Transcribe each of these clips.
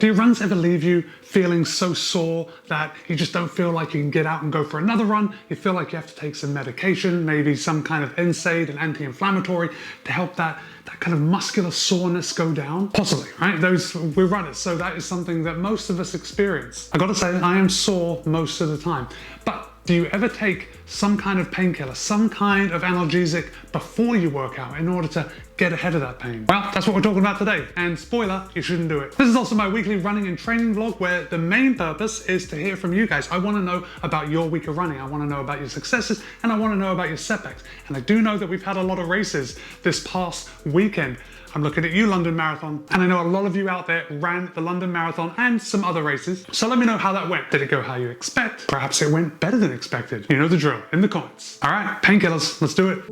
Do your runs ever leave you feeling so sore that you just don't feel like you can get out and go for another run? You feel like you have to take some medication, maybe some kind of NSAID, an anti-inflammatory, to help that kind of muscular soreness go down? Possibly, right? We're runners, so that is something that most of us experience. I gotta say, I am sore most of the time. But do you ever take some kind of painkiller, some kind of analgesic before you work out in order to get ahead of that pain? Well, that's what we're talking about today. And spoiler, you shouldn't do it. This is also my weekly running and training vlog where the main purpose is to hear from you guys. I want to know about your week of running. I want to know about your successes and I want to know about your setbacks. And I do know that we've had a lot of races this past weekend. I'm looking at you, London Marathon, and I know a lot of you out there ran the London Marathon and some other races. So let me know how that went. Did it go how you expect? Perhaps it went better than expected. You know the drill, in the comments. All right, painkillers, let's do it.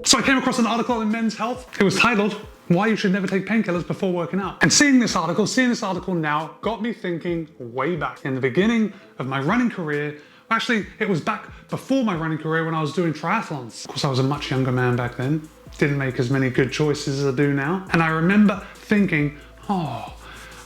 So I came across an article in Men's Health. It was titled, "Why You Should Never Take Painkillers Before Working Out." And seeing this article now got me thinking way back in the beginning of my running career. Actually, it was back before my running career when I was doing triathlons. Of course, I was a much younger man back then. Didn't make as many good choices as I do now. And I remember thinking, oh, all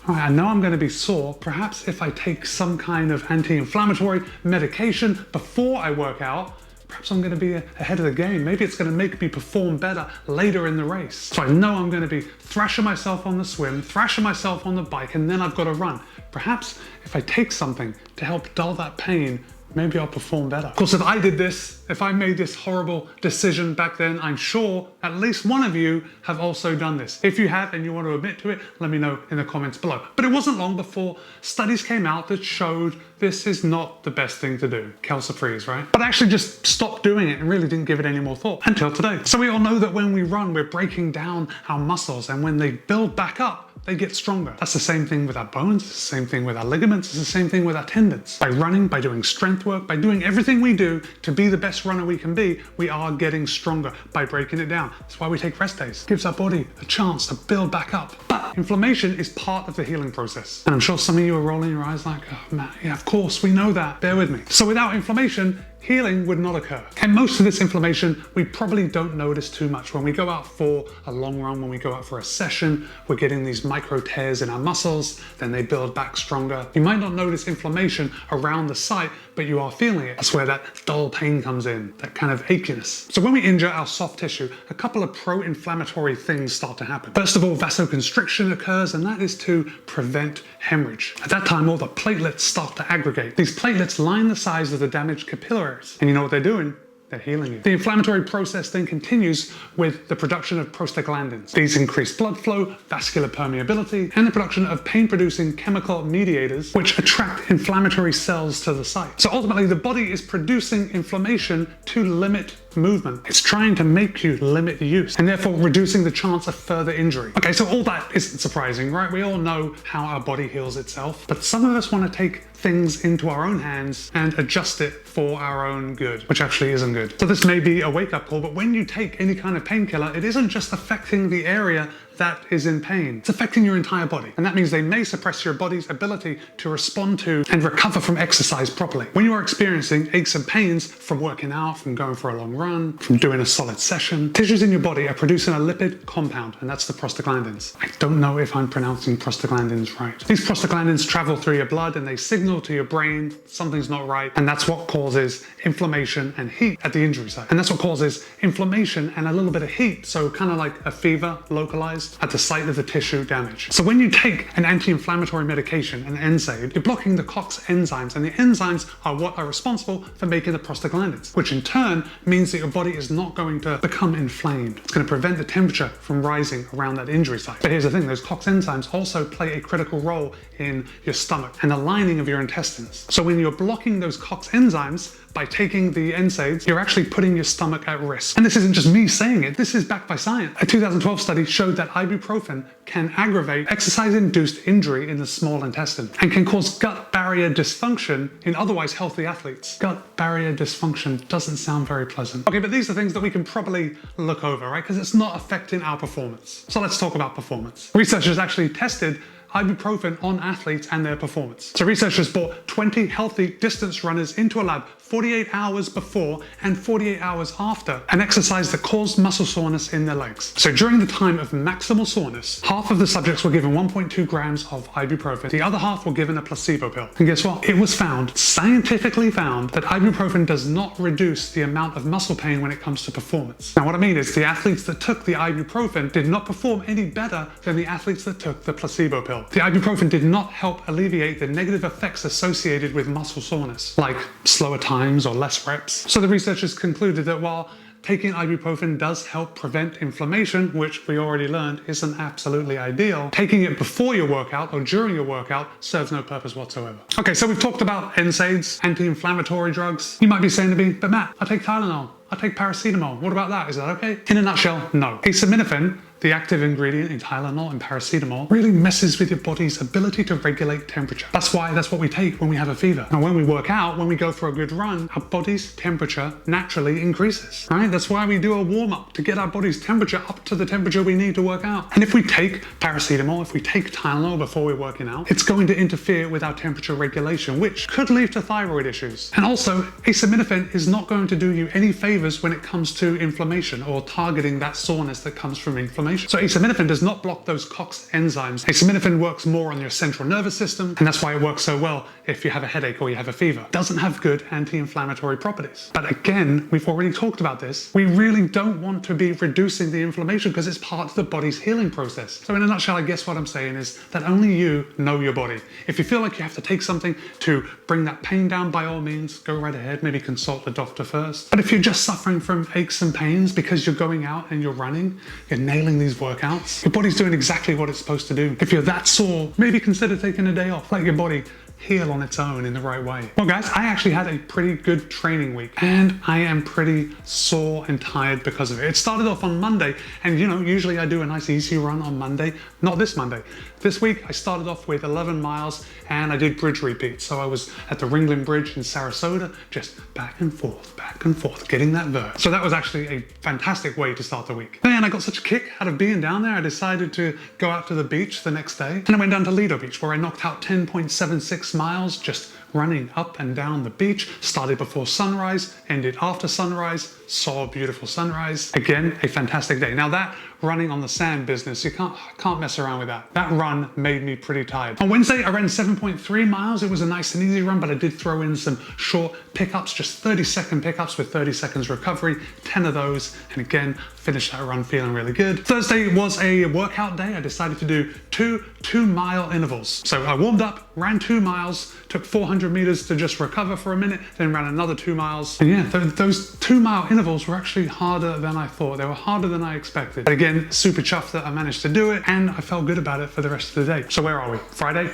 right, I know I'm going to be sore. Perhaps if I take some kind of anti-inflammatory medication before I work out, perhaps I'm going to be ahead of the game. Maybe it's going to make me perform better later in the race. So I know I'm going to be thrashing myself on the swim, thrashing myself on the bike, and then I've got to run. Perhaps if I take something to help dull that pain, maybe I'll perform better. Of course, if I did this, if I made this horrible decision back then, I'm sure at least one of you have also done this. If you have and you want to admit to it, let me know in the comments below. But it wasn't long before studies came out that showed this is not the best thing to do. Kelsa freeze, right? But I actually just stopped doing it and really didn't give it any more thought until today. So we all know that when we run, we're breaking down our muscles, and when they build back up, they get stronger. That's the same thing with our bones, it's the same thing with our ligaments, it's the same thing with our tendons. By running, by doing strength work, by doing everything we do to be the best runner we can be, we are getting stronger by breaking it down. That's why we take rest days. It gives our body a chance to build back up. But inflammation is part of the healing process. And I'm sure some of you are rolling your eyes like, oh man, yeah, of course, we know that, bear with me. So without inflammation, healing would not occur. And most of this inflammation, we probably don't notice too much. When we go out for a long run, when we go out for a session, we're getting these micro tears in our muscles, then they build back stronger. You might not notice inflammation around the site, but you are feeling it. That's where that dull pain comes in, that kind of achiness. So when we injure our soft tissue, a couple of pro-inflammatory things start to happen. First of all, vasoconstriction occurs, and that is to prevent hemorrhage. At that time, all the platelets start to aggregate. These platelets line the size of the damaged capillaries. And you know what they're doing? They're healing you. The inflammatory process then continues with the production of prostaglandins. These increase blood flow, vascular permeability, and the production of pain-producing chemical mediators, which attract inflammatory cells to the site. So ultimately, the body is producing inflammation to limit movement. It's trying to make you limit use, and therefore reducing the chance of further injury. Okay, so all that isn't surprising, right? We all know how our body heals itself, but some of us want to take things into our own hands and adjust it for our own good, which actually isn't good. So this may be a wake-up call, but when you take any kind of painkiller, it isn't just affecting the area that is in pain. It's affecting your entire body. And that means they may suppress your body's ability to respond to and recover from exercise properly. When you are experiencing aches and pains from working out, from going for a long run, from doing a solid session, tissues in your body are producing a lipid compound, and that's the prostaglandins. I don't know if I'm pronouncing prostaglandins right. These prostaglandins travel through your blood and they signal to your brain something's not right, and that's what causes inflammation and heat at the injury site. And that's what causes inflammation and a little bit of heat, so kind of like a fever localized at the site of the tissue damage. So when you take an anti-inflammatory medication, an NSAID, you're blocking the COX enzymes, and the enzymes are what are responsible for making the prostaglandins, which in turn means that your body is not going to become inflamed. It's going to prevent the temperature from rising around that injury site. But here's the thing, those COX enzymes also play a critical role in your stomach and the lining of your intestines. So when you're blocking those COX enzymes, by taking the NSAIDs, you're actually putting your stomach at risk. And this isn't just me saying it, this is backed by science. A 2012 study showed that ibuprofen can aggravate exercise-induced injury in the small intestine and can cause gut barrier dysfunction in otherwise healthy athletes. Gut barrier dysfunction doesn't sound very pleasant. Okay, but these are things that we can probably look over, right? Because it's not affecting our performance. So let's talk about performance. Researchers actually tested ibuprofen on athletes and their performance. So researchers brought 20 healthy distance runners into a lab 48 hours before and 48 hours after an exercise that caused muscle soreness in their legs. So during the time of maximal soreness, half of the subjects were given 1.2 grams of ibuprofen. The other half were given a placebo pill. And guess what? It was found, scientifically found, that ibuprofen does not reduce the amount of muscle pain when it comes to performance. Now what I mean is the athletes that took the ibuprofen did not perform any better than the athletes that took the placebo pill. The ibuprofen did not help alleviate the negative effects associated with muscle soreness, like slower times or less reps. So the researchers concluded that while taking ibuprofen does help prevent inflammation, which we already learned isn't absolutely ideal, taking it before your workout or during your workout serves no purpose whatsoever. Okay, so we've talked about NSAIDs, anti-inflammatory drugs. You might be saying to me, but Matt, I take Tylenol, I take paracetamol. What about that? Is that okay? In a nutshell, no. Acetaminophen, the active ingredient in Tylenol and paracetamol, really messes with your body's ability to regulate temperature. That's what we take when we have a fever. Now when we work out, when we go for a good run, our body's temperature naturally increases, right? That's why we do a warm-up, to get our body's temperature up to the temperature we need to work out. And if we take paracetamol, if we take Tylenol before we're working out, it's going to interfere with our temperature regulation, which could lead to thyroid issues. And also, acetaminophen is not going to do you any favors when it comes to inflammation or targeting that soreness that comes from inflammation. So acetaminophen does not block those COX enzymes. Acetaminophen works more on your central nervous system, and that's why it works so well if you have a headache or you have a fever. It doesn't have good anti-inflammatory properties. But again, we've already talked about this. We really don't want to be reducing the inflammation because it's part of the body's healing process. So in a nutshell, I guess what I'm saying is that only you know your body. If you feel like you have to take something to bring that pain down, by all means, go right ahead, maybe consult the doctor first. But if you're just suffering from aches and pains because you're going out and you're running, you're nailing these workouts, your body's doing exactly what it's supposed to do. If you're that sore, maybe consider taking a day off. Let your body heal on its own in the right way. Well guys, I actually had a pretty good training week and I am pretty sore and tired because of it. It started off on Monday and you know, usually I do a nice easy run on Monday. Not this Monday. This week I started off with 11 miles and I did bridge repeats. So I was at the Ringling Bridge in Sarasota, just back and forth, getting that vert. So that was actually a fantastic way to start the week. And I got such a kick out of being down there, I decided to go out to the beach the next day. And I went down to Lido Beach where I knocked out 10.76 miles just running up and down the beach. Started before sunrise, ended after sunrise, saw a beautiful sunrise. Again, a fantastic day. Now that running on the sand business, you can't mess around with that. That run made me pretty tired. On Wednesday, I ran 7.3 miles. It was a nice and easy run, but I did throw in some short pickups, just 30-second pickups with 30 seconds recovery, 10 of those, and again, finished that run feeling really good. Thursday was a workout day. I decided to do two 2-mile intervals. So I warmed up, ran 2 miles, took 400 meters to just recover for a minute, then ran another 2 miles. And yeah, those 2-mile intervals were actually harder than I thought. They were harder than I expected. But again, super chuffed that I managed to do it, and I felt good about it for the rest of the day. So where are we? Friday,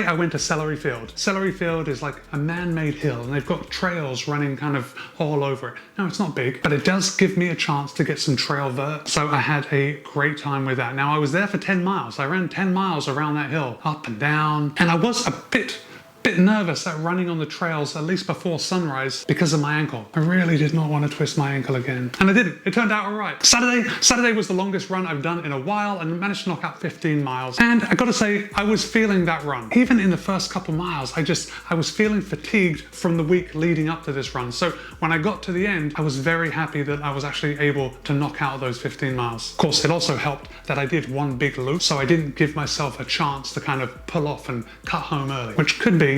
I went to Celery Field. Celery Field is like a man-made hill, and they've got trails running kind of all over it. Now, it's not big, but it does give me a chance to get some trail vert. So I had a great time with that. Now, I was there for 10 miles. I ran 10 miles around that hill, up and down, and I was a bit nervous at running on the trails at least before sunrise because of my ankle. I really did not want to twist my ankle again. And I didn't. It turned out all right. Saturday was the longest run I've done in a while and managed to knock out 15 miles. And I gotta say, I was feeling that run. Even in the first couple miles, I was feeling fatigued from the week leading up to this run. So when I got to the end, I was very happy that I was actually able to knock out those 15 miles. Of course, it also helped that I did one big loop, so I didn't give myself a chance to kind of pull off and cut home early, which could be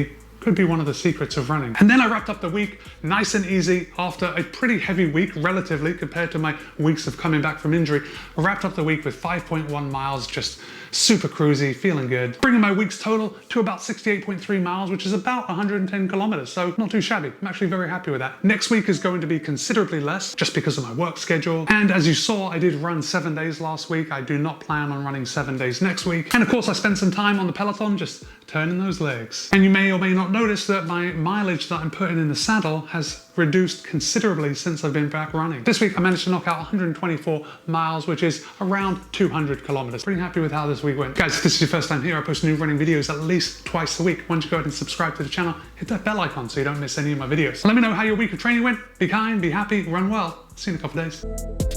one of the secrets of running. And then I wrapped up the week nice and easy after a pretty heavy week relatively compared to my weeks of coming back from injury. I wrapped up the week with 5.1 miles, just super cruisy, feeling good. Bringing my week's total to about 68.3 miles, which is about 110 kilometers. So not too shabby. I'm actually very happy with that. Next week is going to be considerably less just because of my work schedule. And as you saw, I did run 7 days last week. I do not plan on running 7 days next week. And of course, I spent some time on the Peloton just turning those legs. And you may or may not notice that my mileage that I'm putting in the saddle has reduced considerably since I've been back running. This week I managed to knock out 124 miles, which is around 200 kilometers. Pretty happy with how this week went. Guys, if this is your first time here, I post new running videos at least twice a week. Why don't you go ahead and subscribe to the channel, hit that bell icon so you don't miss any of my videos. Let me know how your week of training went. Be kind, be happy, run well. See you in a couple of days.